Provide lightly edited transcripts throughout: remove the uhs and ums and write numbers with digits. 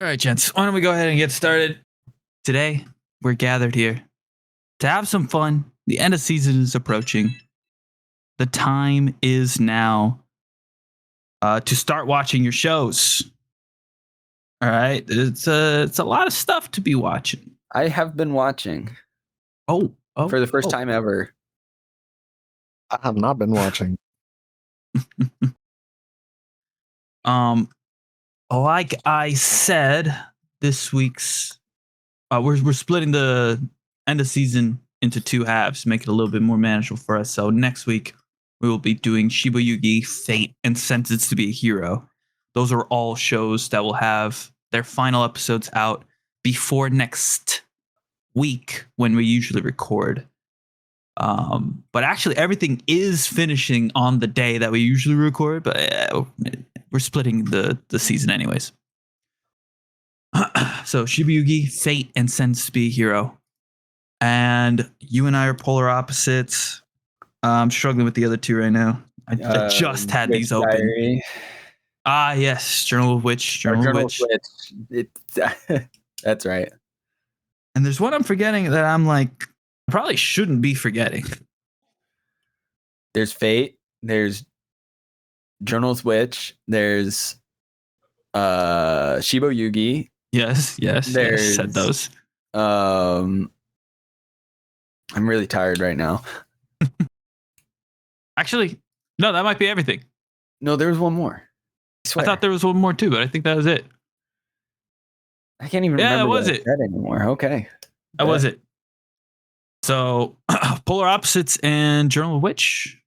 All right, gents, why don't we go ahead and get started? Today, we're gathered here to have some fun. The end of season is approaching. The time is now to start watching your shows. All right, it's a lot of stuff to be watching. I have been watching. Oh, for the first time ever. I have not been watching. Like I said, this week's we're splitting the end of season into two halves, make it a little bit more manageable for us. So next week we will be doing Shiba Yugi, Fate, and Sentenced to be a Hero. Those are all shows that will have their final episodes out before next week when we usually record. But actually everything is finishing on the day that we usually record, but we're splitting the season anyways. So Shiba Yugi, Fate, and Sentenced to be a Hero. And you and I are polar opposites. I'm struggling with the other two right now. I just had these open. Diary. Yes, Journal of Witch. That's right. And there's one I'm forgetting that I'm like, I probably shouldn't be forgetting. There's Fate. There's Journals Witch. There's Shiba Yugi. Yes, said those. I'm really tired right now. Actually, no, that might be everything. No, there was one more. I thought there was one more too, but I think that was it. I can't even remember what I said anymore. Okay. That was it. So, Polar Opposites and Journal of Witch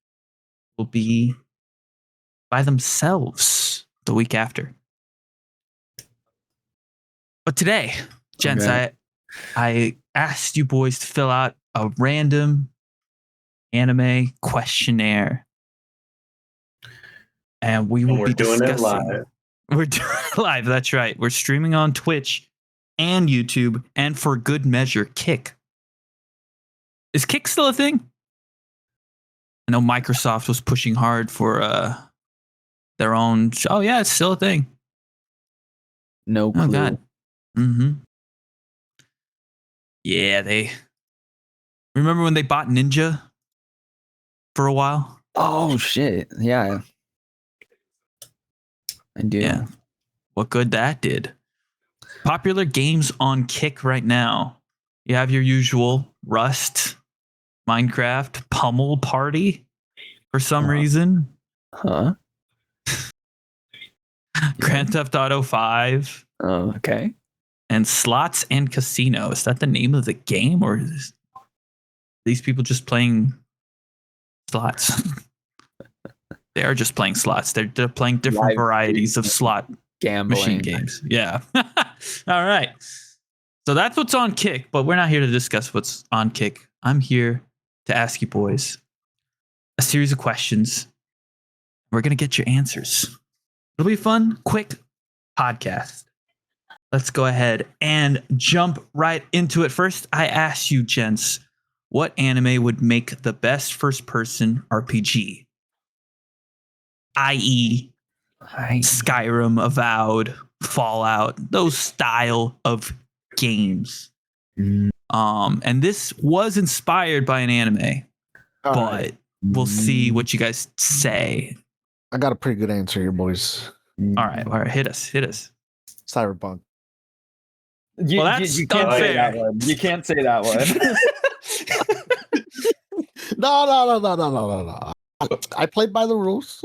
will be by themselves the week after. But today, gents, I asked you boys to fill out a random anime questionnaire. And we will be discussing. It live. We're doing it live. That's right. We're streaming on Twitch and YouTube, and for good measure, Kick. Is Kick still a thing? I know Microsoft was pushing hard for their own. Oh yeah, it's still a thing. No clue. Oh god. Mm-hmm. Yeah, they remember when they bought Ninja for a while? Oh shit! Yeah, I do. Yeah, what good that did. Popular games on Kick right now. You have your usual Rust, Minecraft, Pummel Party for some reason. Huh? Grand Theft Auto 5. Oh, okay. And Slots and Casino. Is that the name of the game, or is these people just playing slots? They are just playing slots. They're playing different varieties of slot gambling machine games. Yeah. All right. So that's what's on Kick, but we're not here to discuss what's on Kick. I'm here to ask you boys a series of questions. We're going to get your answers. It'll be fun, quick podcast. Let's go ahead and jump right into it. First, I asked you, gents, what anime would make the best first-person RPG? I.e., Skyrim, Avowed, Fallout, those style of games. And this was inspired by an anime, but we'll see what you guys say. I got a pretty good answer here, boys. All right, hit us. Cyberpunk. You can't say that one. You can't say that one. No. I played by the rules.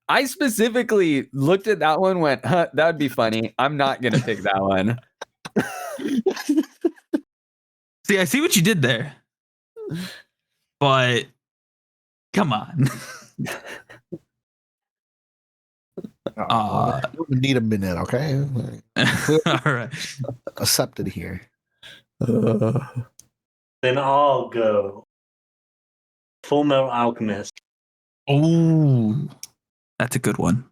I specifically looked at that one, went, huh, that would be funny. I'm not going to pick that one. See, I see what you did there. But come on. We need a minute, okay? All right. Accepted here. Then I'll go Full Metal Alchemist. Oh, that's a good one.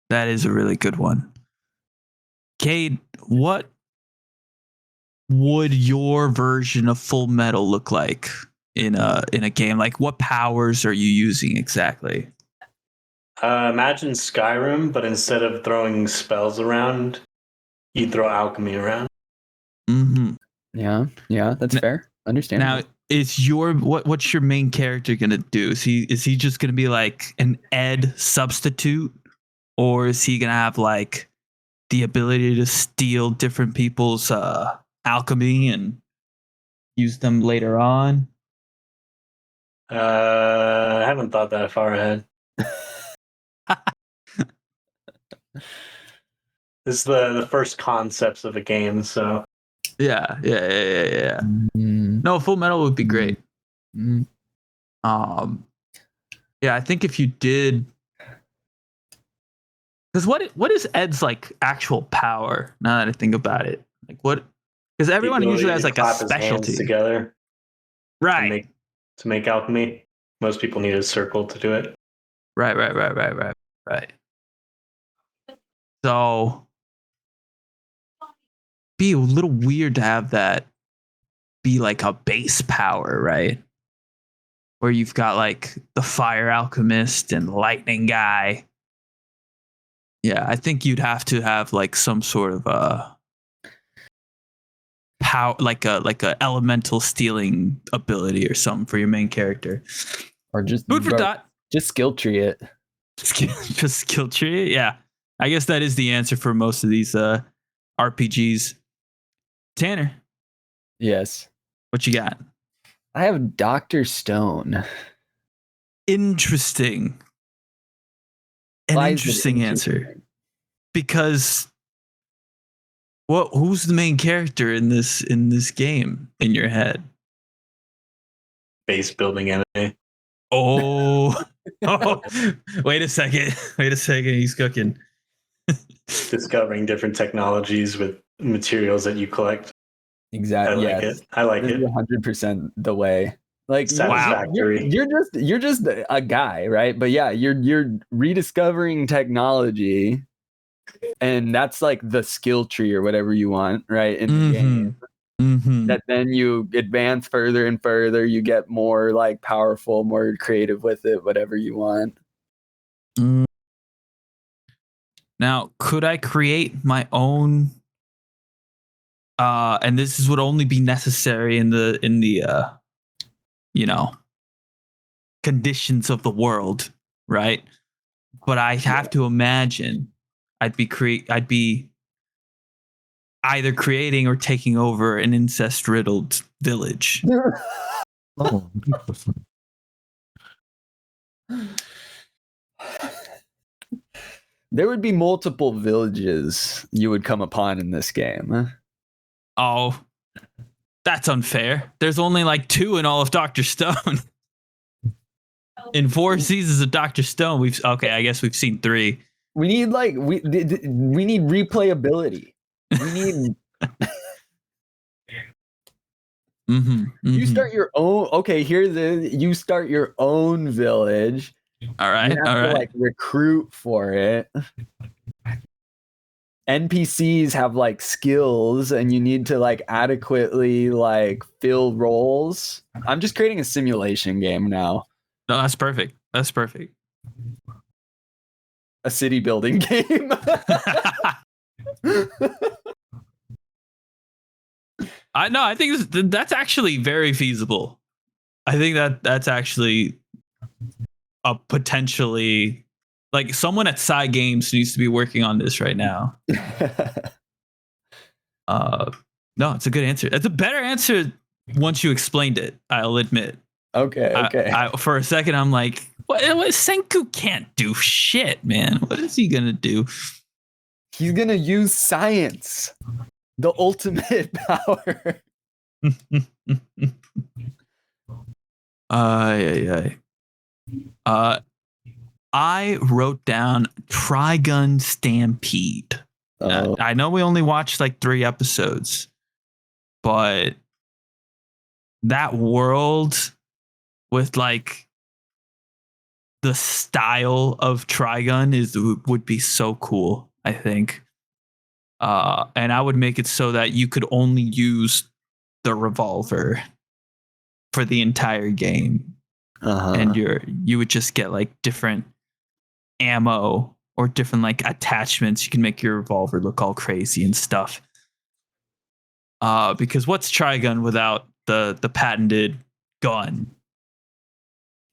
That is a really good one. Cade, what would your version of Full Metal look like in a game? Like, what powers are you using exactly? Imagine Skyrim, but instead of throwing spells around, you throw alchemy around. Mm-hmm. Yeah, that's fair. Understandable. Now, is what's your main character gonna do? Is he just gonna be like an Ed substitute, or is he gonna have like the ability to steal different people's alchemy and use them later on? I haven't thought that far ahead. This is the first concepts of a game, so Yeah. Mm, No, Full Metal would be great. mm. Yeah, I think if you did, because what is Ed's like actual power? Now that I think about it, like what? Because everyone the ability usually has to like a clap his hands specialty, together right? to make alchemy. Most people need a circle to do it. Right. So, be a little weird to have that be like a base power, right? Where you've got like the fire alchemist and lightning guy. Yeah, I think you'd have to have like some sort of power, like a elemental stealing ability or something for your main character. Or just Food for thought. Just skill tree it. Just skill tree. Yeah, I guess that is the answer for most of these RPGs. Tanner, Yes. what you got? I have Dr. Stone. Interesting. An Why is it interesting answer. interesting? Because who's the main character in this game in your head? Base building enemy. Oh, wait a second. He's cooking. Discovering different technologies with materials that you collect. Exactly. I like it. I like This it. is 100% the way. Like Satisfactory. you're just a guy, right? But yeah, you're rediscovering technology, and that's like the skill tree or whatever you want, right? In the game. Mm-hmm. That then you advance further and further, you get more like powerful, more creative with it, whatever you want. Now, could I create my own? And this would only be necessary in the conditions of the world, right? But I have to imagine I'd be either creating or taking over an incest riddled village. Oh, There would be multiple villages you would come upon in this game. Oh, that's unfair. There's only like 2 in all of Dr. Stone. In 4 seasons of Dr. Stone, I guess we've seen 3. We need we need replayability. We need you start your own. Okay, you start your own village. All right, You have to like recruit for it. NPCs have like skills, and you need to like adequately like fill roles. I'm just creating a simulation game now. No, that's perfect. A city building game. I think that's actually very feasible. I think that's actually a potentially, like, someone at Side Games needs to be working on this right now. No, it's a good answer. It's a better answer once you explained it, I'll admit. Okay. I, for a second, I'm like, what? Senku can't do shit, man. What is he gonna do? He's gonna use science, the ultimate power. I wrote down Trigun Stampede. Oh. I know we only watched like 3 episodes, but that world with like the style of Trigun would be so cool, I think. And I would make it so that you could only use the revolver for the entire game. And you would just get like different ammo or different like attachments. You can make your revolver look all crazy and stuff. Because what's Trigun without the patented gun?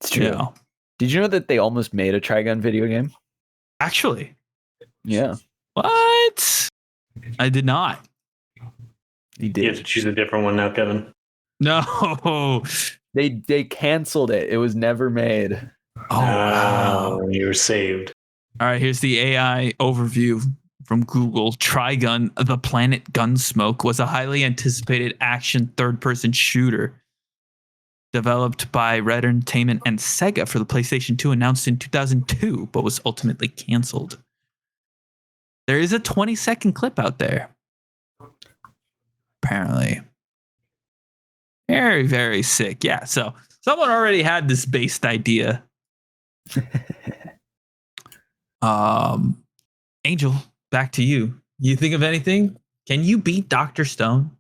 It's true. You know? Did you know that they almost made a Trigun video game? Actually, Yeah, what? I did not. he You have did. to choose a different one now, Kevin. No. They canceled it. It was never made. Oh, wow. You were saved. All right, here's the AI overview from Google. Trigun, The Planet Gunsmoke, was a highly anticipated action third-person shooter developed by Red Entertainment and Sega for the PlayStation 2, announced in 2002, but was ultimately canceled. There is a 20-second clip out there. Apparently. Very, very sick. Yeah, so someone already had this based idea. Angel, back to you. You think of anything? Can you beat Dr. Stone?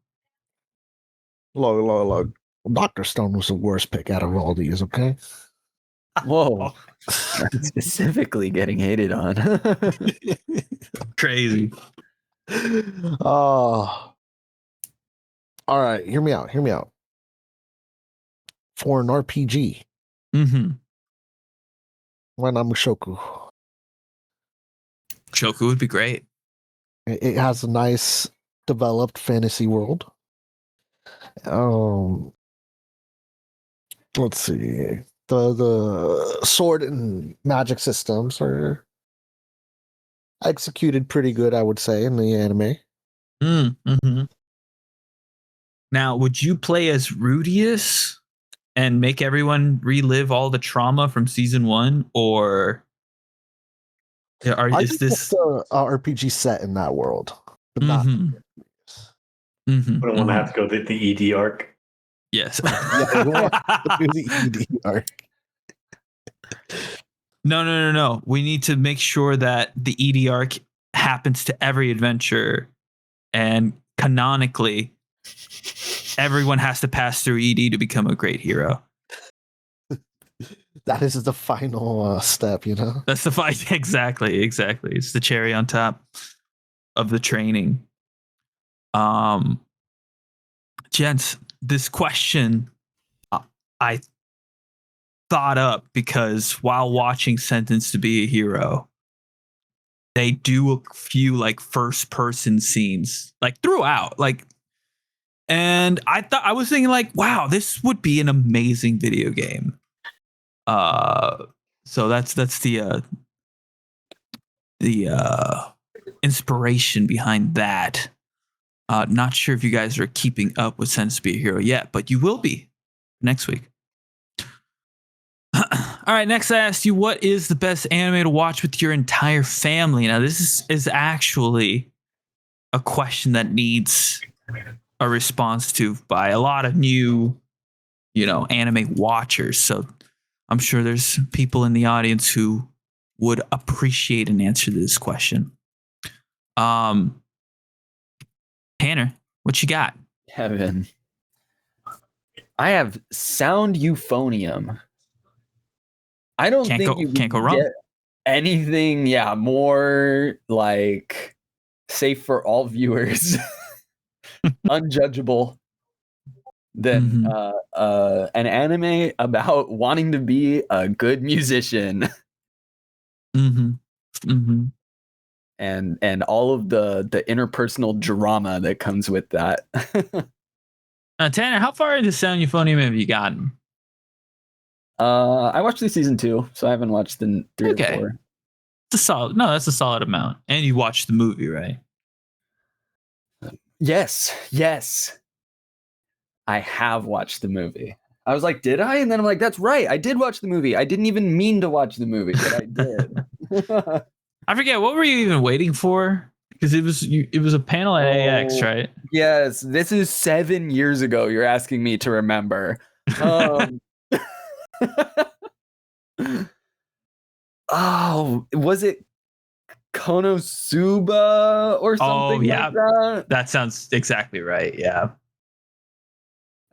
Look. Dr. Stone was the worst pick out of all these, okay? Whoa. Specifically getting hated on. Crazy. All right, hear me out. For an RPG, Mm-hmm. why not Mushoku? Shoku would be great. It has a nice developed fantasy world. Let's see. The sword and magic systems are executed pretty good, I would say, in the anime. Mm-hmm. Now, would you play as Rudius and make everyone relive all the trauma from season 1, or I is think this it's a RPG set in that world, but not. Mhm. Mm-hmm. I don't want to have to go the ED arc. Yes. Yeah, we want to do the ED arc. No. We need to make sure that the ED arc happens to every adventure, and canonically, everyone has to pass through ED to become a great hero. That is the final step, you know. That's the fight. Exactly. It's the cherry on top of the training. Gents, this question I thought up because while watching Sentenced to Be a Hero, they do a few like first person scenes like throughout, like, and I was thinking like, wow, this would be an amazing video game. So that's the inspiration behind that. Not sure if you guys are keeping up with Sense to Be a Hero yet, but you will be next week. All right, next I asked you, what is the best anime to watch with your entire family? Now, this is actually a question that needs a response to by a lot of new, anime watchers. So I'm sure there's people in the audience who would appreciate an answer to this question. Tanner, what you got? Kevin. I have Sound Euphonium. I don't think you can't go wrong. Get anything, more like safe for all viewers, unjudgeable than an anime about wanting to be a good musician. And all of the interpersonal drama that comes with that. Tanner, how far into Sound Euphonium have you gotten? I watched the season 2, so I haven't watched the 3 or 4. That's a solid amount. And you watched the movie, right? Yes. I have watched the movie. I was like, did I? And then I'm like, that's right. I did watch the movie. I didn't even mean to watch the movie, but I did. I forget, what were you even waiting for? Because it was a panel at AX, right? Yes, this is 7 years ago. You're asking me to remember. Oh, was it Konosuba or something? Yeah. Like that? That sounds exactly right. Yeah.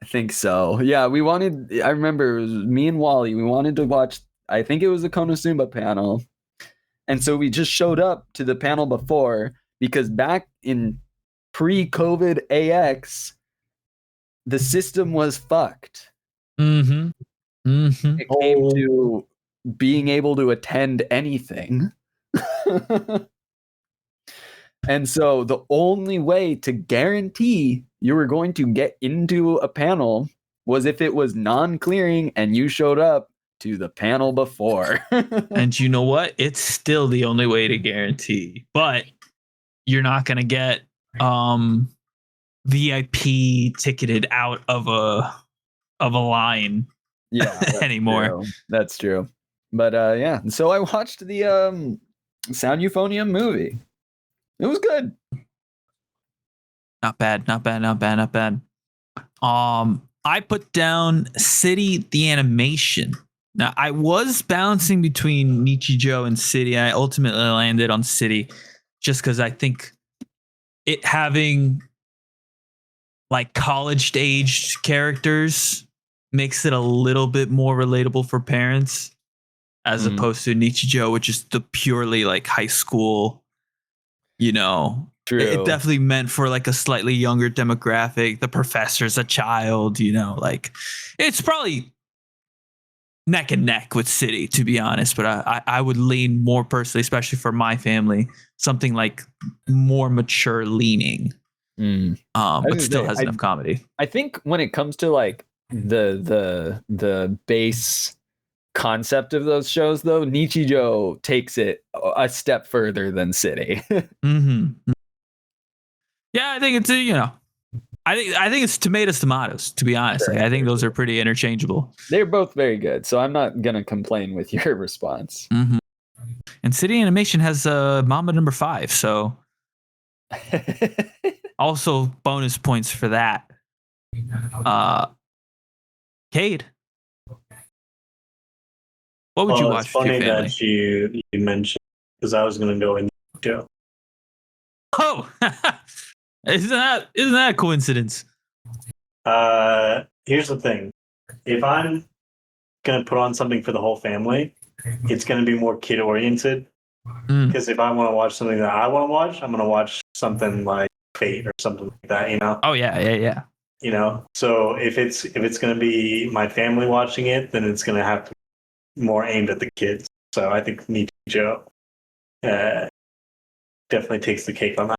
I think so. Yeah, I remember it was me and Wally. We wanted to watch, I think it was the Konosuba panel. And so we just showed up to the panel before because back in pre-COVID AX, the system was fucked. Mm-hmm. Mm-hmm. It came to being able to attend anything. And so the only way to guarantee you were going to get into a panel was if it was non-clearing and you showed up to the panel before. And you know what? It's still the only way to guarantee. But you're not gonna get VIP ticketed out of a line anymore. True. That's true. But yeah, so I watched the Sound Euphonium movie. It was good. Not bad. I put down City the animation. Now I was balancing between Nichijou and City. I ultimately landed on City just because I think it having like college aged characters makes it a little bit more relatable for parents as opposed to Nichijou, which is the purely like high school, True. It definitely meant for like a slightly younger demographic. The professor's a child, like it's probably neck and neck with City, to be honest. But I would lean more personally, especially for my family, something like more mature leaning. But still has enough comedy. I think when it comes to like the base concept of those shows, though, Nichijou takes it a step further than City. Mm-hmm. Yeah, I think it's I think it's tomatoes. To be honest, Sure, I think those are pretty interchangeable. They're both very good, so I'm not gonna complain with your response. Mm-hmm. And City Animation has Mamba number 5, so also bonus points for that. Cade, what would you watch? It's funny with your family? that you mentioned, because I was going to go in too. Oh, isn't that a coincidence? Here's the thing: if I'm going to put on something for the whole family, it's going to be more kid oriented. Because if I want to watch something that I want to watch, I'm going to watch something like Fate or something like that. Oh yeah. So if it's going to be my family watching it, then it's going to have to be more aimed at the kids. So I think Nichijou definitely takes the cake on that.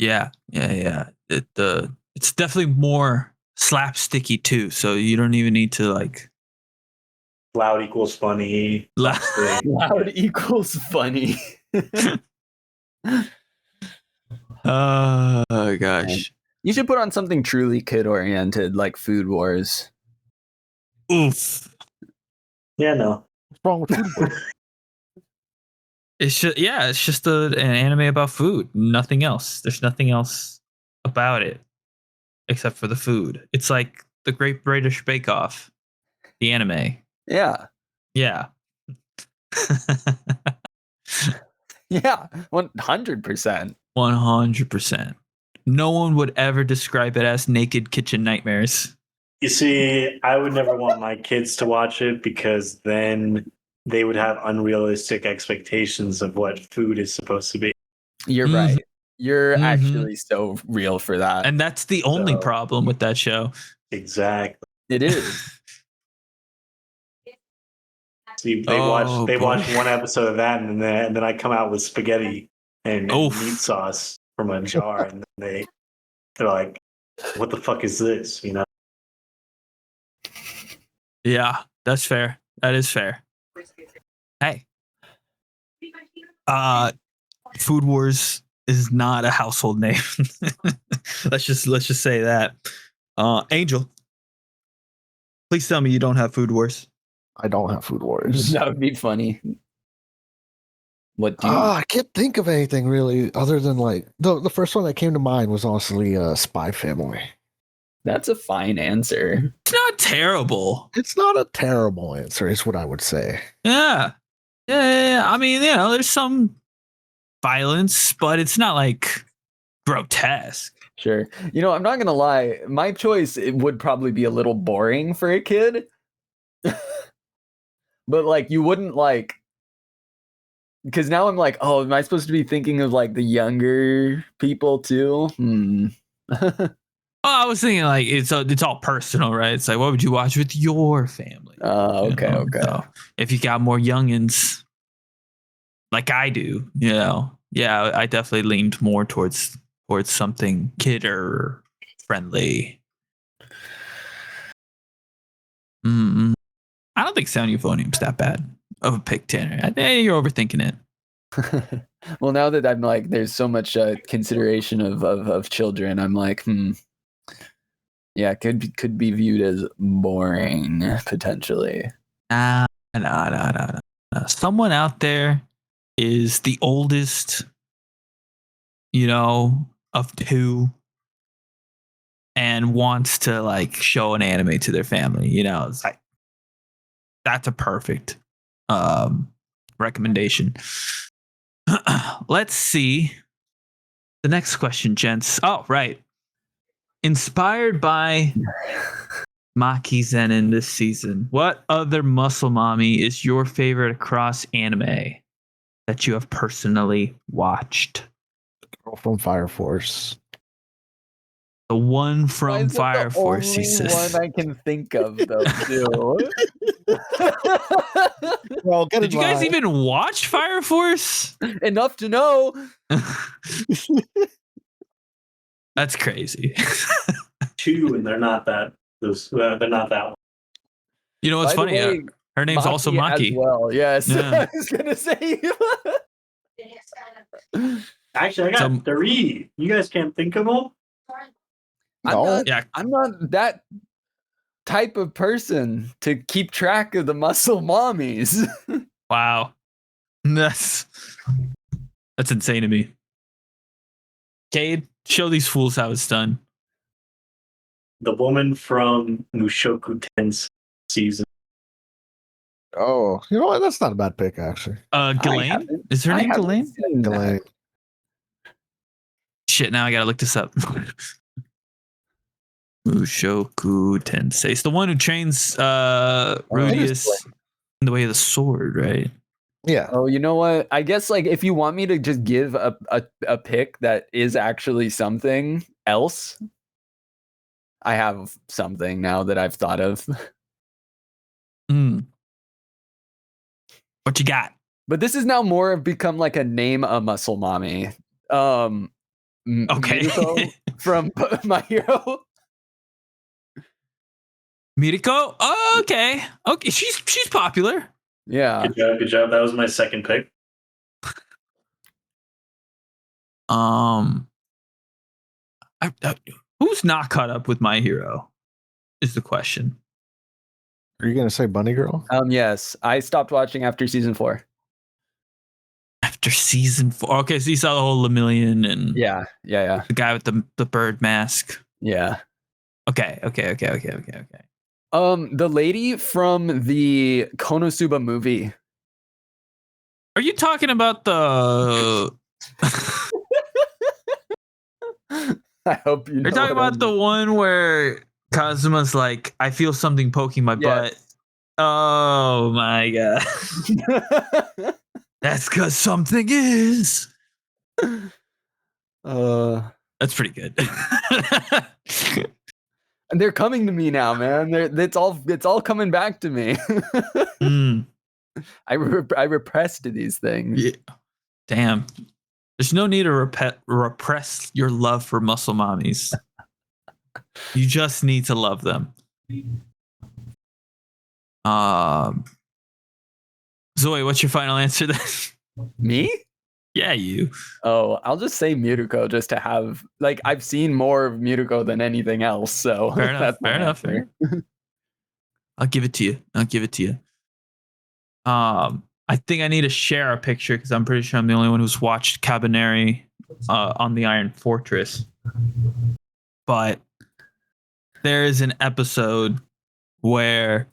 Yeah. It's definitely more slapsticky too. So you don't even need to like. Loud equals funny. Loud equals funny. Oh gosh. You should put on something truly kid oriented like Food Wars. Oof. Yeah, no. What's wrong with food? It's just an anime about food. Nothing else. There's nothing else about it except for the food. It's like the Great British Bake Off, the anime. Yeah. Yeah. Yeah. 100%. 100%. No one would ever describe it as naked kitchen nightmares. You see, I would never want my kids to watch it because then they would have unrealistic expectations of what food is supposed to be. You're right. You're actually so real for that. And that's the only problem with that show. Exactly. It is. See, they watch one episode of that, and then I come out with spaghetti and meat sauce from a jar, and then they're like, "What the fuck is this?" Yeah, that's fair. That is fair. Hey, Food Wars is not a household name. let's just say that. Angel, please tell me you don't have Food Wars. I don't have Food Wars. That would be funny. What do you? I can't think of anything really other than like the first one that came to mind was honestly Spy Family. That's a fine answer. It's not terrible. It's not a terrible answer, is what I would say. Yeah. I mean, there's some violence, but it's not like grotesque. Sure. I'm not gonna lie. My choice it would probably be a little boring for a kid. but like you wouldn't like, because now I'm like, oh, am I supposed to be thinking of like the younger people too? Oh, I was thinking like it's all personal, right? It's like, what would you watch with your family? Okay, okay. So if you got more youngins, like I do, yeah, I definitely leaned more towards something kidder friendly. I don't think Sound Euphonium's that bad of a pick, Tanner. I think you're overthinking it. Well, now that I'm like, there's so much consideration of children, I'm like, yeah, could be viewed as boring potentially. Nah. Someone out there is the oldest, of two, and wants to like show an anime to their family. It's like that's a perfect recommendation. Let's see the next question, gents. Oh, right. Inspired by Maki Zenin this season, what other muscle mommy is your favorite across anime that you have personally watched? Girl from Fire Force. The one Why from is that Fire the Force, he only says. one I can think of though, too. Well, Did you guys even watch Fire Force? Enough to know. That's crazy. 2, and they're not that. They're not that one. You know what's By the funny? way, Her name's also As Maki. well, yes. Yeah. I was gonna say. Actually, I got So- 3. You guys can't think of them? No. I'm not that type of person to keep track of the muscle mommies. Wow. That's insane to me. Cade, show these fools how it's done. The woman from Mushoku Tensei season. Oh, you know what? That's not a bad pick, actually. Ghislaine? Is her name Ghislaine? Ghislaine. Shit, now I gotta look this up. Mushoku Tensei. It's the one who trains Rudius in the way of the sword, right? Yeah. Oh, you know what? I guess like if you want me to just give a pick that is actually something else, I have something now that I've thought of. What you got? But this is now more of become like a name a muscle mommy. Okay. Mirko from My Hero. Miriko? Oh, okay. Okay, she's popular. Yeah. Good job. That was my second pick. Who's not caught up with My Hero? Is the question. Are you gonna say Bunny Girl? Yes. I stopped watching after season 4. After season 4. Okay, so you saw the whole Lemillion and Yeah. the guy with the bird mask. Yeah. Okay. The lady from the Konosuba movie. Are you talking about the I hope you know. You're talking what I about the one where Kazuma's like, I feel something poking my butt. Oh my god. mean. That's because something is. That's pretty good. And they're coming to me now, man. It's all coming back to me. I repressed these things. Yeah. Damn. There's no need to repress your love for muscle mommies. You just need to love them. Zoe, what's your final answer then? Me? Yeah, you. Oh, I'll just say Miruko just to have like I've seen more of Miruko than anything else. So Fair enough. that's my Fair enough. answer. I'll give it to you. I think I need to share a picture because I'm pretty sure I'm the only one who's watched Cabaneri on the Iron Fortress. But there is an episode where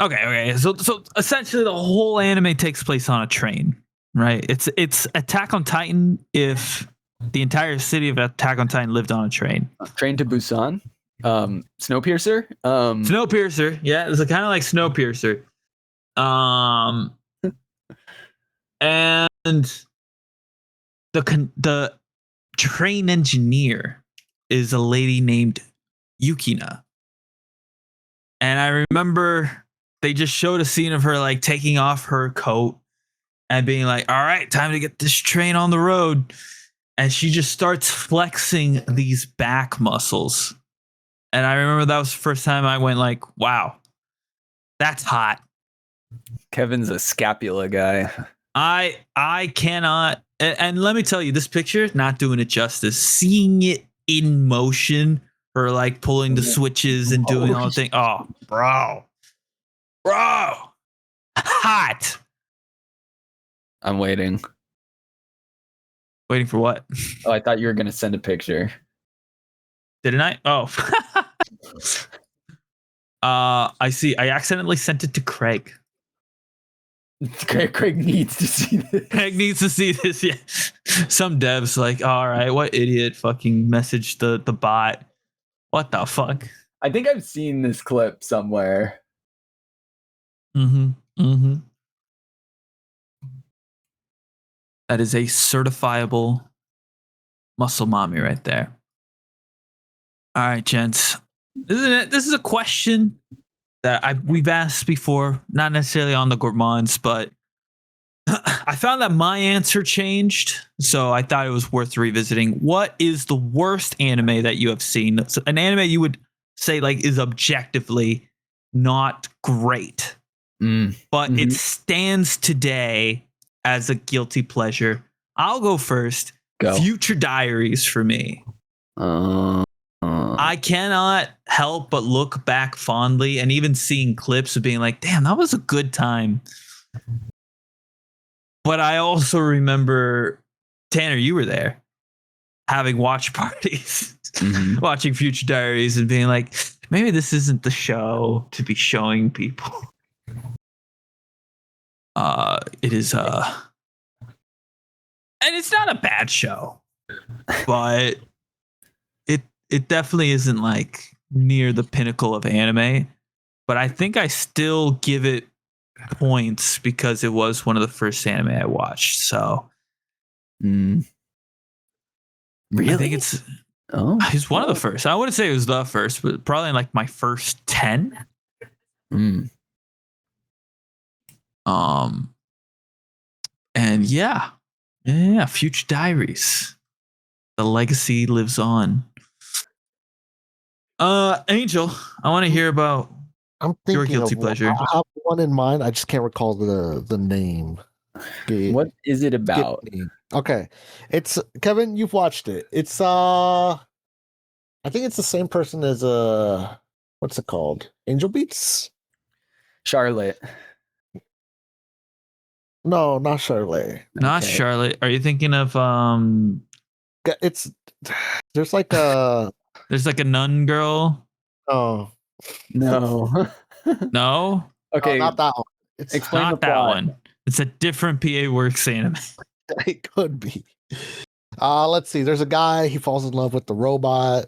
okay. So essentially the whole anime takes place on a train, right? It's Attack on Titan if the entire city of Attack on Titan lived on a train. Train to Busan. Snowpiercer. Snowpiercer, yeah, it's kind of like Snowpiercer. And the train engineer is a lady named Yukina. And I remember they just showed a scene of her like taking off her coat and being like, all right, time to get this train on the road. And she just starts flexing these back muscles. And I remember that was the first time I went like, wow, that's hot. Kevin's a scapula guy. I cannot, and let me tell you, this picture not doing it justice. Seeing it in motion, her like pulling the switches and doing all the thing. Oh, bro, hot. I'm waiting. Waiting for what? Oh, I thought you were gonna send a picture. Didn't I? Oh, I see. I accidentally sent it to Craig. Craig needs to see this. Craig needs to see this. Yeah. Some devs like, all right, what idiot fucking messaged the bot? What the fuck? I think I've seen this clip somewhere. Mm-hmm. That is a certifiable muscle mommy right there. All right, gents. This is a question that we've asked before, not necessarily on the Gourmands, but I found that my answer changed, so I thought it was worth revisiting. What is the worst anime that you have seen? So an anime you would say like is objectively not great, but it stands today as a guilty pleasure. I'll go first. Go. Future Diaries for me. I cannot help but look back fondly, and even seeing clips of being like, damn, that was a good time. But I also remember, Tanner, you were there, having watch parties, watching Future Diaries and being like, maybe this isn't the show to be showing people. It is, and it's not a bad show, but it definitely isn't like near the pinnacle of anime. But I think I still give it points because it was one of the first anime I watched. So really, I think it's one of the first. I wouldn't say it was the first, but probably like my first 10. And yeah, Future Diaries. The legacy lives on. Angel, I want to hear about I'm thinking your guilty of pleasure. I have one in mind. I just can't recall the name. What is it about? Okay, it's Kevin. You've watched it. It's I think it's the same person as what's it called? Angel Beats? Charlotte. No, not Charlotte. Not Charlotte. Are you thinking of It's there's like a there's like a nun girl? oh No. No? Okay. not that one. It's Explain Not the that plot. one. It's a different PA Works anime. It could be. Let's see. There's a guy. He falls in love with the robot.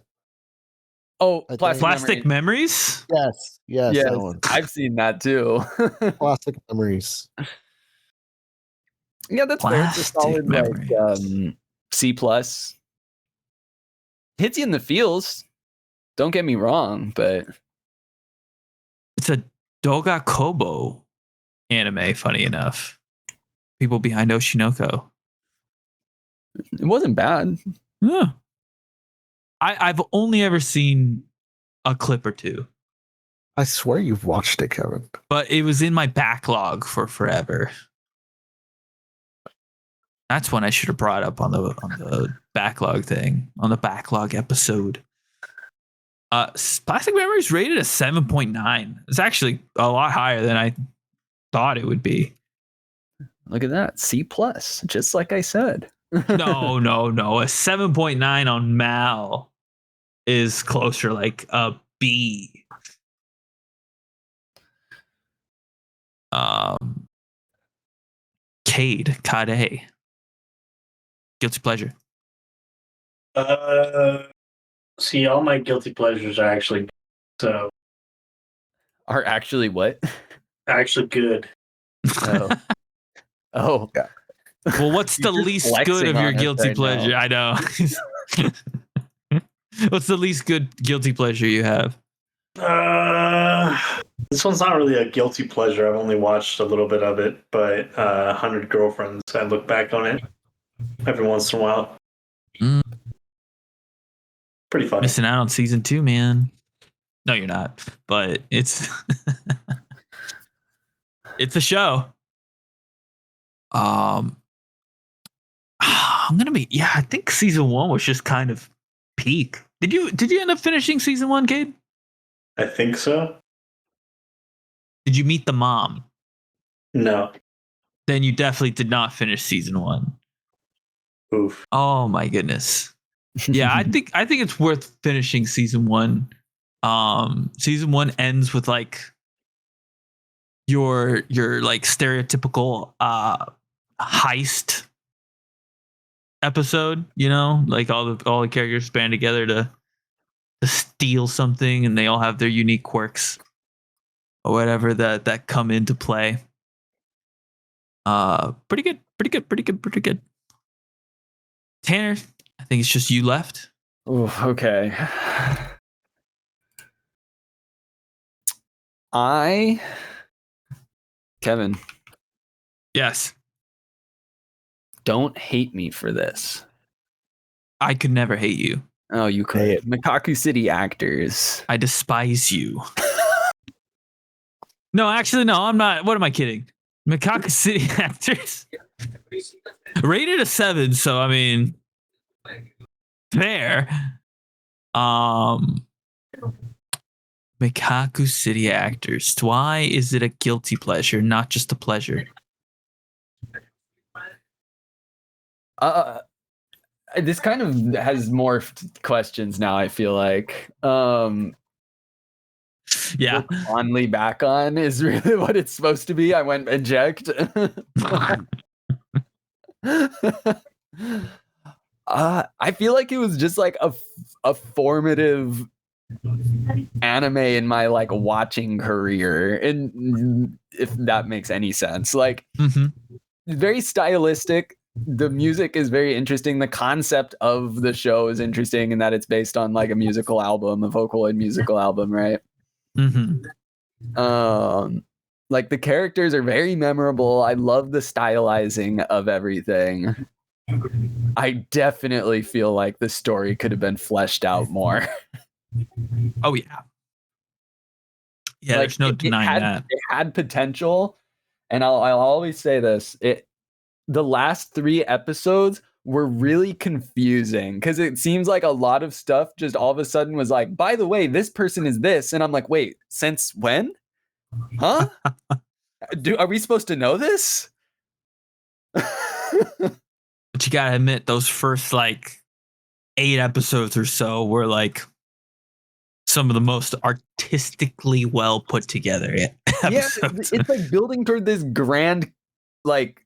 Oh, I think- Plastic Memories? Yes, Yes, that one. I've seen that too. Plastic Memories. Yeah, that's fair. It's a Plastic solid Memories. like C plus. Hits you in the feels. Don't get me wrong, but It's a Doga Kobo anime, funny enough. People behind Oshinoko. it wasn't bad. Yeah. I've only ever seen a clip or two, I swear you've watched it, Kevin. but it was in my backlog for forever. That's when I should have brought up on the backlog thing, on the backlog episode. Plastic Memories rated a 7.9. It's actually a lot higher than I thought it would be. Look at that. C plus, just like I said. No. A 7.9 on Mal is closer like a B. Cade. Guilty pleasure. See, all my guilty pleasures are actually so Are actually what? actually good. Oh. Oh. Yeah. Well, what's the You're least flexing good of your on us guilty right pleasure? now. I know. What's the least good guilty pleasure you have? This one's not really a guilty pleasure. I've only watched a little bit of it, but 100 Girlfriends. I look back on it every once in a while. Mm. Pretty funny. Missing out on season 2, man. No, you're not. But it's it's a show. I'm gonna be I think season 1 was just kind of peak. Did you end up finishing season 1, Cade? I think so. Did you meet the mom? No. Then you definitely did not finish season 1. Oof. Oh my goodness. Yeah, I think it's worth finishing season 1. Season 1 ends with like your like stereotypical heist episode, you know, like all the characters band together to steal something, and they all have their unique quirks or whatever that come into play. Pretty good. Tanner, I think it's just you left. Ooh, okay. Kevin, Yes. don't hate me for this. I could never hate you. Oh, you Say could. Makaku City actors. I despise you. No, actually, no, I'm not. What am I kidding? Macaca City actors rated a 7, so I mean, fair. Macaca City actors. Why is it a guilty pleasure, not just a pleasure? This kind of has more questions now, I feel like. Yeah. Look fondly back on is really what it's supposed to be. I went eject. I feel like it was just like a formative anime in my like watching career, and if that makes any sense, like very stylistic. The music is very interesting. The concept of the show is interesting in that it's based on like a musical album, a Vocaloid musical album, right? Like the characters are very memorable. I love the stylizing of everything. I definitely feel like the story could have been fleshed out more. Oh yeah. Yeah, Like, there's no denying that. It had potential, and I'll always say this: the last 3 episodes were really confusing because it seems like a lot of stuff just all of a sudden was like, by the way, this person is this, and I'm like, wait, since when? Huh? Are we supposed to know this? But you gotta admit, those first like 8 episodes or so were like some of the most artistically well put together episodes. Yeah, it's like building toward this grand, like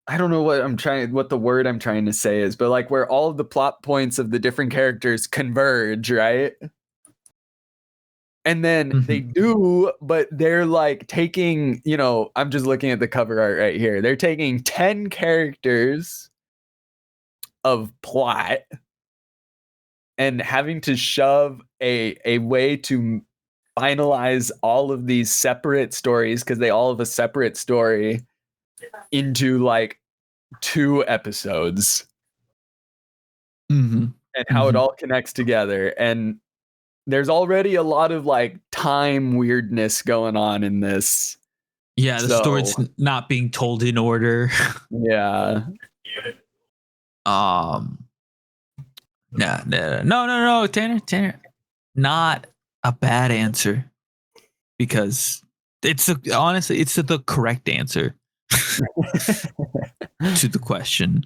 I don't know what the word I'm trying to say is, but like where all of the plot points of the different characters converge, right? And then they do, but they're like taking, I'm just looking at the cover art right here. They're taking 10 characters of plot and having to shove a way to finalize all of these separate stories, because they all have a separate story, into like 2 episodes. And how it all connects together. And there's already a lot of like time weirdness going on in this. Yeah, the story's not being told in order. Yeah. No, Tanner. Not a bad answer, because honestly, it's the correct answer to the question.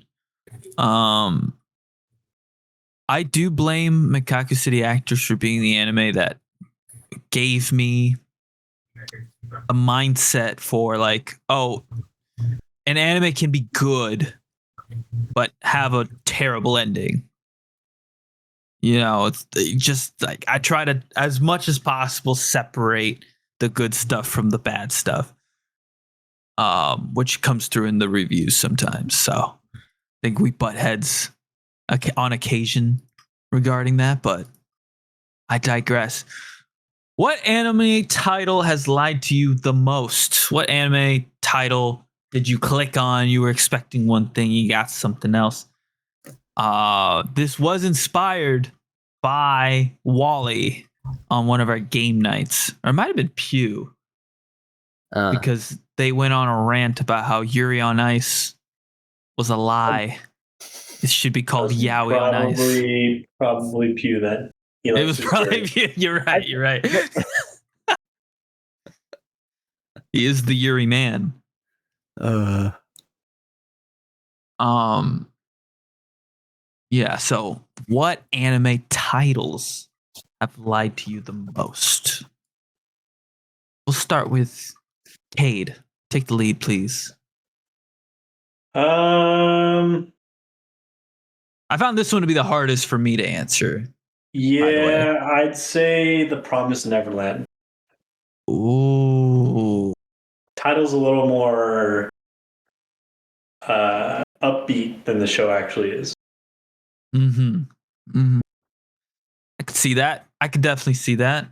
I do blame Macaca City actors for being the anime that gave me a mindset for like, oh, an anime can be good, but have a terrible ending. It's just like I try to, as much as possible, separate the good stuff from the bad stuff. which comes through in the reviews sometimes. So I think we butt heads on occasion regarding that, but I digress. What anime title has lied to you the most? What anime title did you click on? You were expecting one thing, you got something else. This was inspired by Wally on one of our game nights, or it might have been Pew, because they went on a rant about how Yuri on Ice was a lie. It should be called Yaoi on Ice. Probably Pew then. It was probably Pew. You're right. You're right. He is the Yuri man. Yeah, so what anime titles have lied to you the most? We'll start with Cade. Take the lead, please. I found this one to be the hardest for me to answer. Yeah, I'd say The Promised Neverland. Ooh. Title's a little more upbeat than the show actually is. I could see that. I could definitely see that.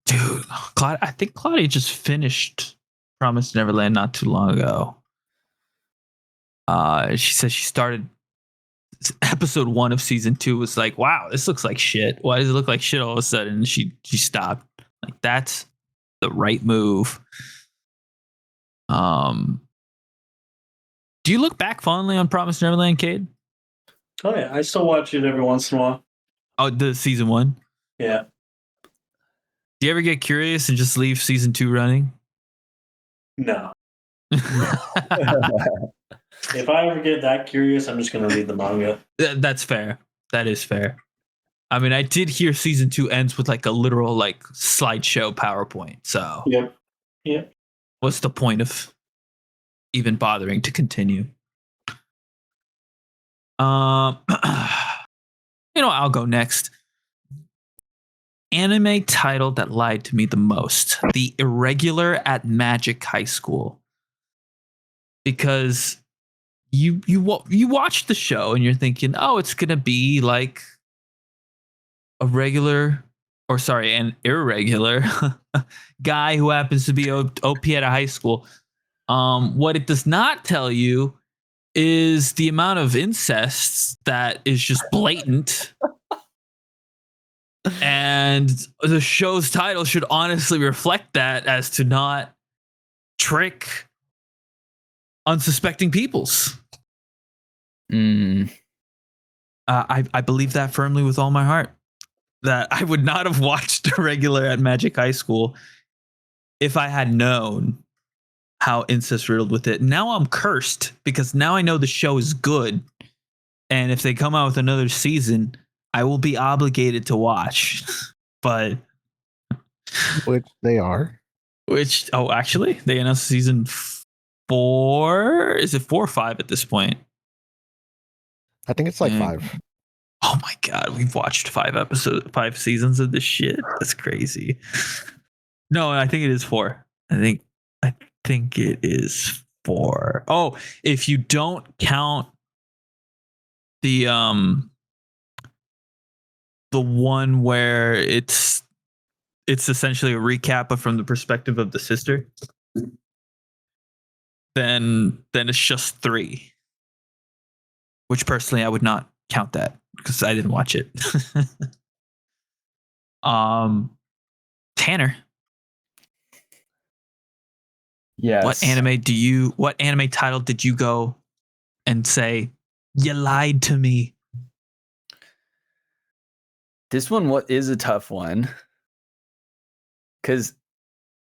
Dude, I think Claudia just finished Promised Neverland not too long ago. She said she started episode 1 of season 2, was like, wow, this looks like shit. Why does it look like shit all of a sudden? And she stopped. Like, that's the right move. Do you look back fondly on Promised Neverland, Cade? Oh yeah, I still watch it every once in a while. Oh, the season 1? Yeah. Do you ever get curious and just leave season 2 running? No. If I ever get that curious, I'm just going to read the manga. That's fair. That is fair. I mean, I did hear season 2 ends with like a literal like slideshow PowerPoint. So Yep. What's the point of even bothering to continue? I'll go next. Anime title that lied to me the most: The Irregular at Magic High School. Because you watch the show and you're thinking, oh, it's gonna be like an irregular guy who happens to be OP at a high school. What it does not tell you is the amount of incest that is just blatant. And the show's title should honestly reflect that, as to not trick unsuspecting peoples. I believe that firmly with all my heart, that I would not have watched a regular at Magic High School if I had known how incest riddled with it. Now I'm cursed, because now I know the show is good, and if they come out with another season, I will be obligated to watch. But which they are. Actually, they announced season 4. Is it 4 or 5 at this point? I think it's like 5. Oh my god, we've watched 5 seasons of this shit. That's crazy. No, I think it is 4. I think it is 4. Oh, if you don't count the one where it's essentially a recap, but from the perspective of the sister, then it's just 3. Which personally I would not count that, because I didn't watch it. Tanner. Yes. What anime title did you go and say, you lied to me? This one is a tough one, because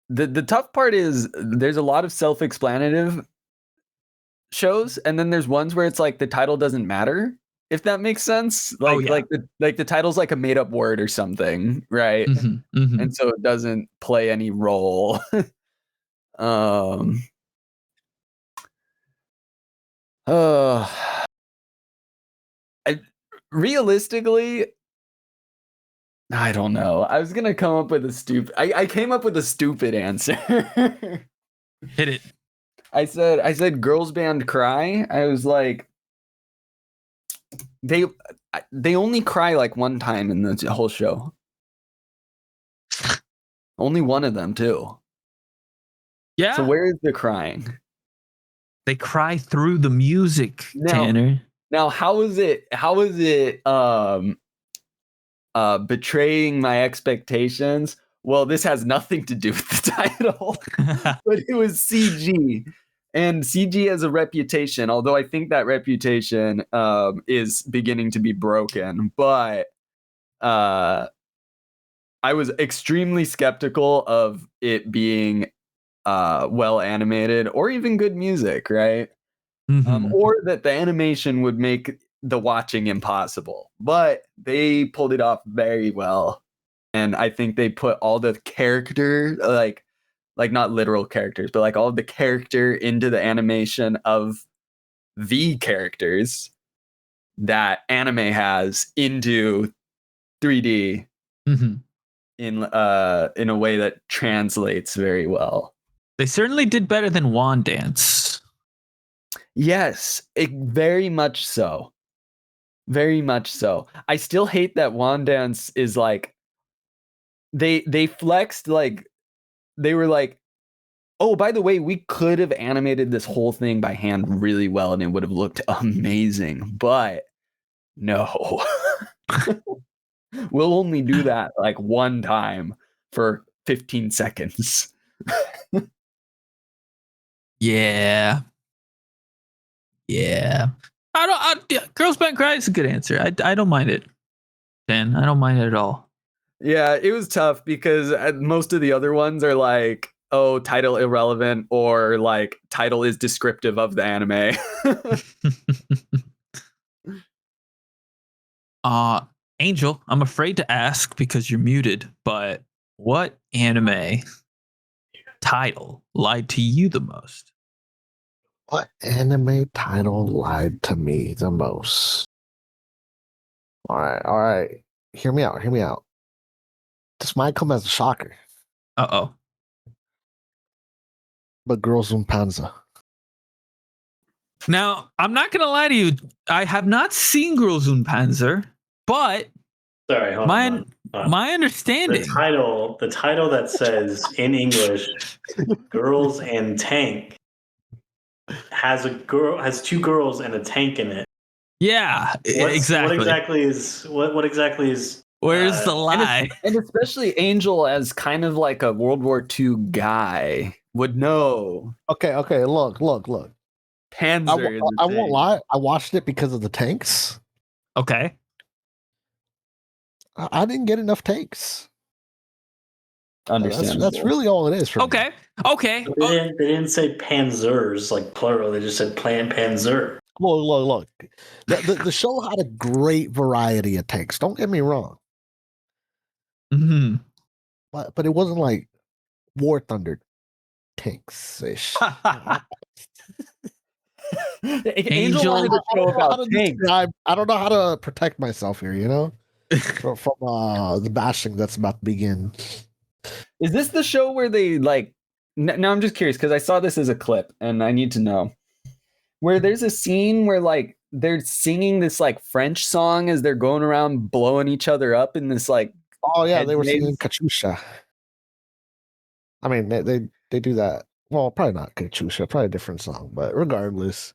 the tough part is there's a lot of self-explanative shows, and then there's ones where it's like the title doesn't matter, if that makes sense. Like the title's like a made-up word or something, right? And so it doesn't play any role. Realistically, I don't know. I was gonna come up with a stupid. I came up with a stupid answer. Hit it. I said girls band cry. I was like, they only cry like one time in the whole show. Only one of them too. Yeah. So where is the crying? They cry through the music, Tanner. Now how is it betraying my expectations? Well, this has nothing to do with the title. But it was CG. And CG has a reputation, although I think that reputation is beginning to be broken. But I was extremely skeptical of it being well animated or even good music, right? Or that the animation would make the watching impossible. But they pulled it off very well. And I think they put all the character, like not literal characters, but like all of the character into the animation of the characters that anime has into 3D in a way that translates very well. They certainly did better than Wand Dance. Yes, very much so. Very much so. I still hate that Wand Dance is like they flexed, like they were like, oh, by the way, we could have animated this whole thing by hand really well and it would have looked amazing, but no. We'll only do that like one time for 15 seconds. Yeah. Girls Band Cry is a good answer. I don't mind it, Dan. I don't mind it at all. Yeah, it was tough because most of the other ones are like, oh, title irrelevant, or like title is descriptive of the anime. Angel, I'm afraid to ask because you're muted, but what anime title lied to you the most? What anime title lied to me the most? All right. Hear me out. This might come as a shocker. Uh-oh. But Girls und Panzer. Now, I'm not going to lie to you. I have not seen Girls und Panzer, but sorry, hold on. My understanding. The title that says in English, Girls and Tank, has two girls and a tank in it. Yeah, exactly. What exactly is where's the lie? And especially Angel, as kind of like a World War II guy, would know. Okay, look. Panzer. I won't lie. I watched it because of the tanks. Okay. I didn't get enough tanks. Understandable. That's really all it is for me. Okay. They didn't say panzers like plural. They just said panzer. Well, look. The show had a great variety of tanks. Don't get me wrong. Mm-hmm. But it wasn't like War Thunder tanks ish. Angel, I don't know how to protect myself here, you know, from the bashing that's about to begin. Is this the show where they like? Now I'm just curious because I saw this as a clip and I need to know where there's a scene where like they're singing this like French song as they're going around blowing each other up in this like. Oh yeah, they were singing Katyusha. I mean, they do that. Well, probably not Katyusha, probably a different song, but regardless,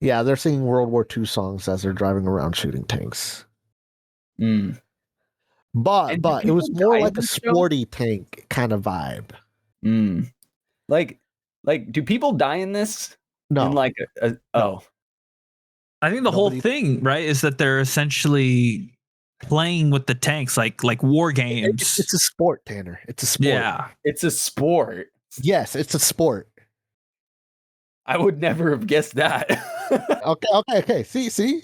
yeah, they're singing World War II songs as they're driving around shooting tanks. But it was more like a sporty tank kind of vibe. Like, do people die in this? No. In like oh. I think the whole thing, right, is that they're essentially playing with the tanks like war games. It's a sport, Tanner. It's a sport. Yeah. It's a sport. Yes, it's a sport. I would never have guessed that. Okay. See?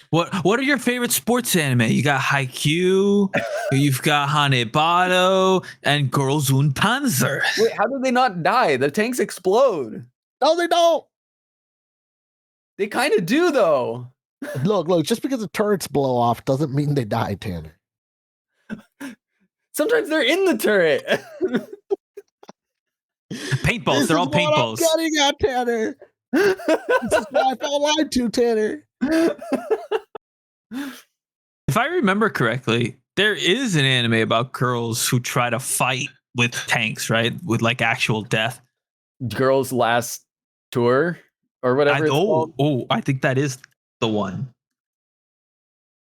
What are your favorite sports anime? You got Haikyuu, you've got Hanebado, and Girls und Panzer. Wait, how do they not die? The tanks explode. No, they don't. They kind of do, though. Look, just because the turrets blow off doesn't mean they die, Tanner. Sometimes they're in the turret. Paintballs. They're all paintballs. I'm getting at, Tanner. This is why I felt lied to, Tanner. If I remember correctly, there is an anime about girls who try to fight with tanks, right? With like actual death. Girls' Last Tour or whatever. It's called. I think that is the one.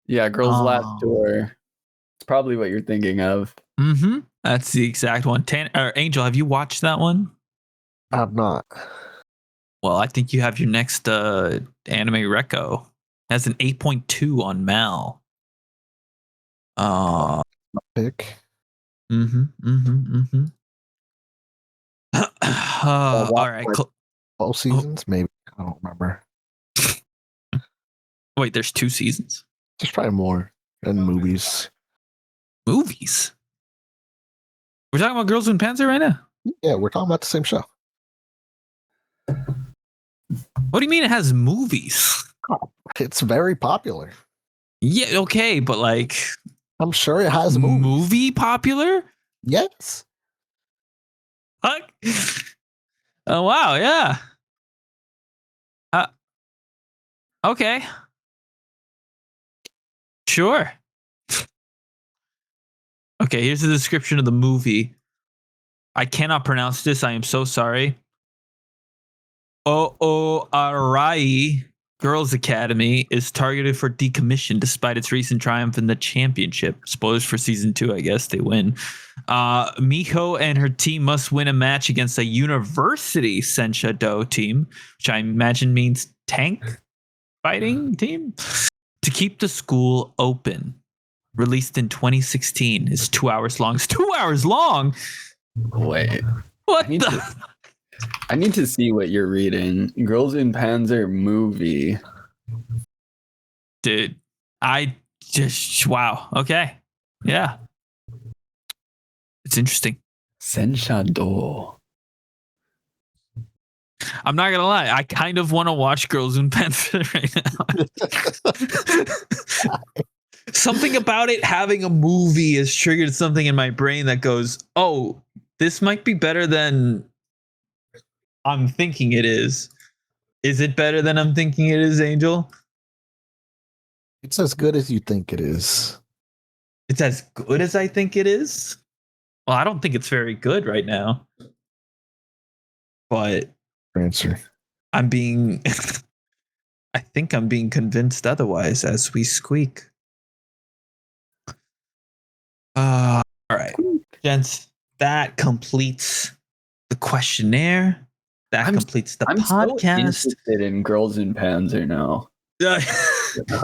Yeah, Girls' Last Tour. It's probably what you're thinking of. Mm-hmm. That's the exact one. Angel, have you watched that one? I'm not. Well, I think you have your next anime reco. It has an 8.2 on Mal. Pick. All right. 12 seasons, maybe. I don't remember. Wait, there's 2 seasons? There's probably more than movies. Movies? We're talking about Girls in Panzer right now? Yeah, we're talking about the same show. What do you mean it has movies? It's very popular. Yeah, okay, but like... I'm sure it has movies. Movie popular? Yes. Oh, wow, yeah. Okay. Sure. Okay, here's the description of the movie. I cannot pronounce this. I am so sorry. Arai Girls Academy is targeted for decommission despite its recent triumph in the championship. Spoilers for season 2, I guess they win. Miko and her team must win a match against a university Sensha Do team, which I imagine means tank fighting team, to keep the school open. Released in 2016, is 2 hours long. It's 2 hours long. Wait, what I need to see what you're reading. Girls in Panzer movie. Dude, I just wow. Okay, yeah, it's interesting. Sensha Do. I'm not gonna lie. I kind of want to watch Girls in Panzer right now. Something about it having a movie has triggered something in my brain that goes, "Oh, this might be better than I'm thinking it is." Is it better than I'm thinking it is, Angel? It's as good as you think it is. It's as good as I think it is? Well, I don't think it's very good right now. But answer. I'm being I think I'm being convinced otherwise as we squeak. All right. Gents, that completes the questionnaire. That completes the podcast. So interested in Girls in Panzer now.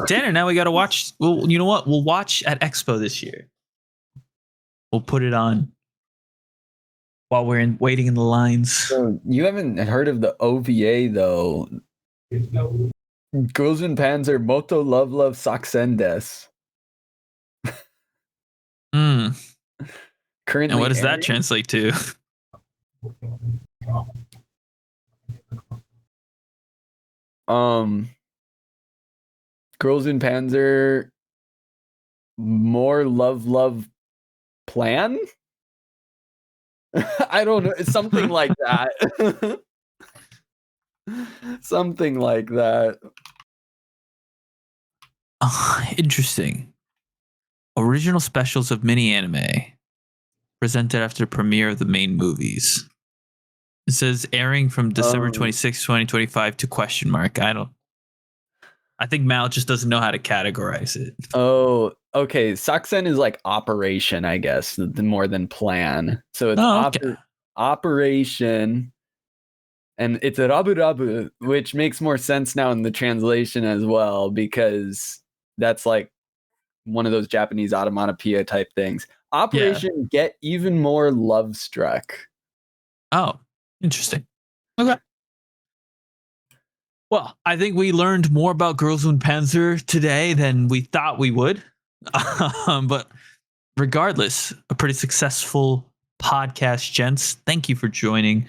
Tanner, now we got to watch. Well, you know what? We'll watch at Expo this year. We'll put it on while we're waiting in the lines. So you haven't heard of the OVA though. Girls in Panzer Moto Love Love Saxendes. Currently, and what does that translate to? Girls in Panzer More Love Plan? I don't know. It's something like that. Something like that. Interesting. Original specials of mini anime presented after the premiere of the main movies. It says airing from December 26, 2025 to question mark. I think Mal just doesn't know how to categorize it. Oh, okay. Saksen is like operation, I guess, more than plan. So it's operation, and it's a rabu rabu, which makes more sense now in the translation as well, because that's like one of those Japanese onomatopoeia type things. Operation Get Even More Love Struck. Oh, interesting. Okay. Well, I think we learned more about Girls in Panzer today than we thought we would. But regardless, a pretty successful podcast, gents. Thank you for joining.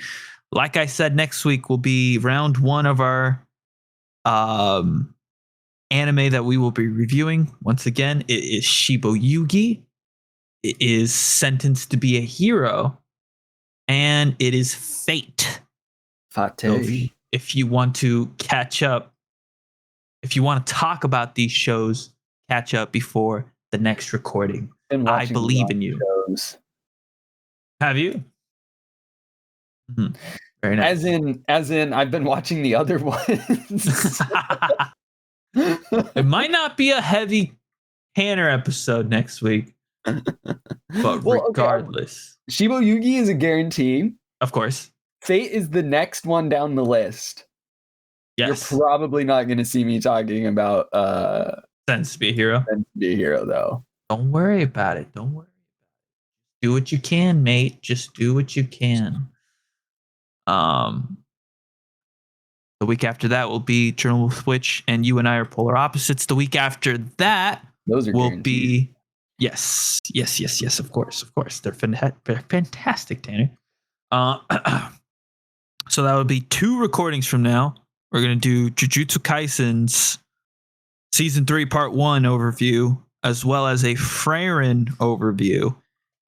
Like I said, next week will be round 1 of our anime that we will be reviewing. Once again, it is Shibo Yugi. is sentenced to be a hero, and it is Fate. So if you want to catch up, if you want to talk about these shows, catch up before the next recording. I believe in you. Shows. Have you? Mm-hmm. Very nice. As in, I've been watching the other ones. It might not be a heavy Tanner episode next week, but regardless, Shibo Yugi is a guarantee. Of course. Fate is the next one down the list. Yes. You're probably not going to see me talking about Sense to be a hero. Sense to be a hero, though. Don't worry about it. Don't worry. Do what you can, mate. Just do what you can. The week after that will be Journal Switch, and you and I are polar opposites. The week after that will be yes. Of course. They're fantastic, Tanner. So that would be 2 recordings from now. We're gonna do Jujutsu Kaisen's season 3 part 1 overview, as well as a Frieren overview,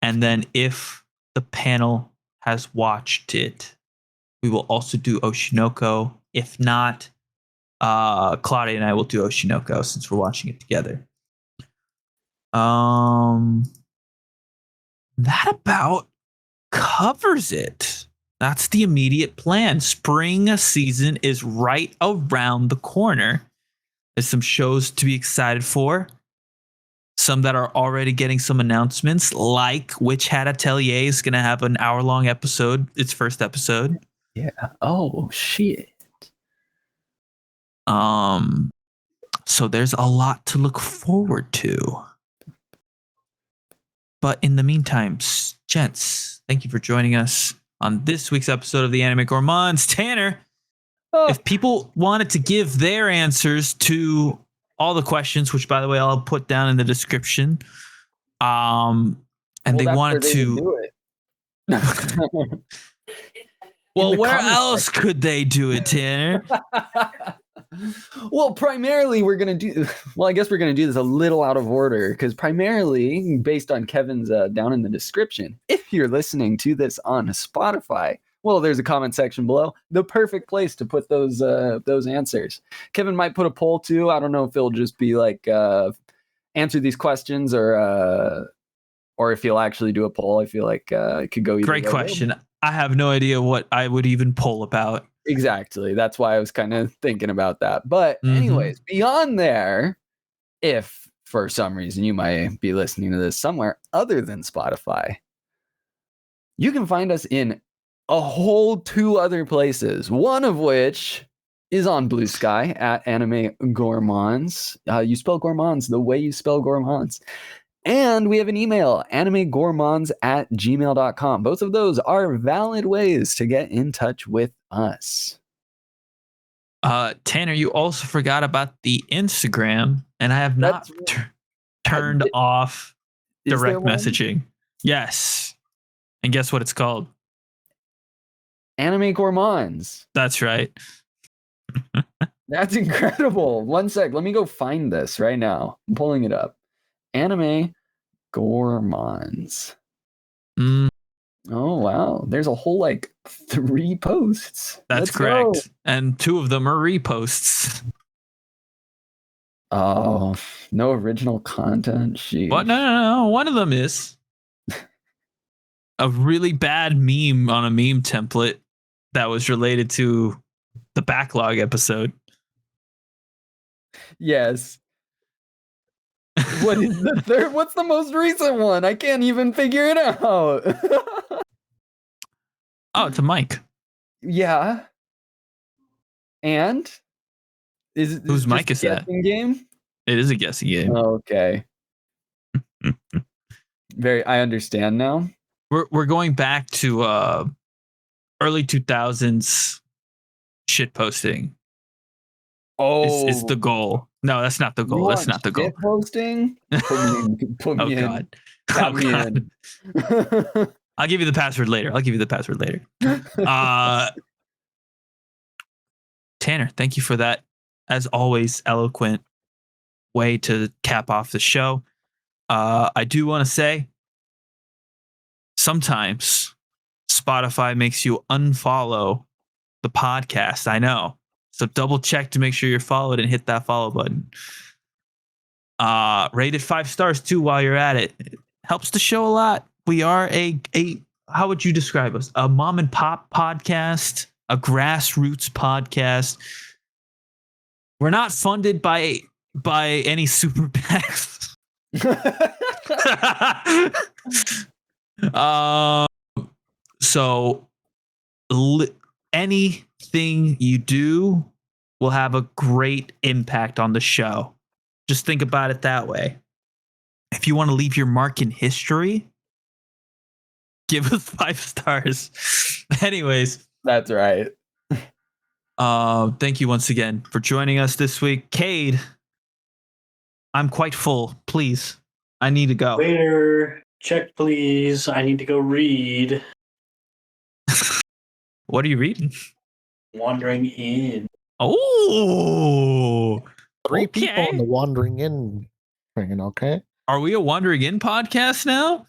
and then if the panel has watched it, we will also do Oshinoko. If not, Claudia and I will do Oshinoko since we're watching it together. That about covers it. That's the immediate plan. Spring season is right around the corner. There's some shows to be excited for. Some that are already getting some announcements, like Witch Hat Atelier is going to have an hour-long episode, its first episode. Yeah. Oh, shit. So there's a lot to look forward to. But in the meantime, gents, thank you for joining us on this week's episode of the Anime Gourmands. Tanner, if people wanted to give their answers to all the questions, which by the way I'll put down in the description, and they wanted to do it. Well, where else could they do it, Tanner? Well, primarily we're going to do, well, I guess we're going to do this a little out of order, because primarily based on Kevin's down in the description, if you're listening to this on Spotify, well, there's a comment section below, the perfect place to put those answers. Kevin might put a poll too. I don't know if it'll just be like answer these questions or if he'll actually do a poll. I feel like it could go either way. Great question. I have no idea what I would even poll about. Exactly. That's why I was kind of thinking about that. But anyways, beyond there, if for some reason you might be listening to this somewhere other than Spotify, you can find us in a whole 2 other places, one of which is on Blue Sky at Anime Gourmands. You spell Gourmands the way you spell Gourmands. And we have an email, animegourmands@gmail.com. Both of those are valid ways to get in touch with us. Tanner, you also forgot about the Instagram, and I have not turned off direct messaging. Yes. And guess what it's called? Anime Gourmands. That's right. That's incredible. One sec. Let me go find this right now. I'm pulling it up. Anime Gourmands. Oh, wow. There's a whole 3 posts. That's correct. Go. And 2 of them are reposts. Oh, no original content. Sheesh. What? No. One of them is a really bad meme on a meme template that was related to the backlog episode. Yes. What is the third? What's the most recent one? I can't even figure it out. Oh, it's a mic. Yeah. And whose mic is that? Game? It is a guessing game. Okay. I understand now. We're going back to early 2000s shit posting. Oh, is the goal. No, that's not the goal. That's not the goal. Shit posting? Put me in. God. I'll give you the password later. Tanner, thank you for that, as always, eloquent way to cap off the show. I do want to say sometimes Spotify makes you unfollow the podcast. I know. So double check to make sure you're followed and hit that follow button. Rate it 5 stars too while you're at it. It helps the show a lot. We are a how would you describe us? A mom and pop podcast, a grassroots podcast. We're not funded by any super PACs. So anything you do will have a great impact on the show. Just think about it that way. If you want to leave your mark in history, give us 5 stars. Anyways, That's right. thank you once again for joining us this week. Cade, I'm quite full. Please, I need to go. Waiter, check please. I need to go read. What are you reading? Wandering in. Oh, 3 people okay. on the Wandering In thing, okay? Are we a Wandering In podcast now?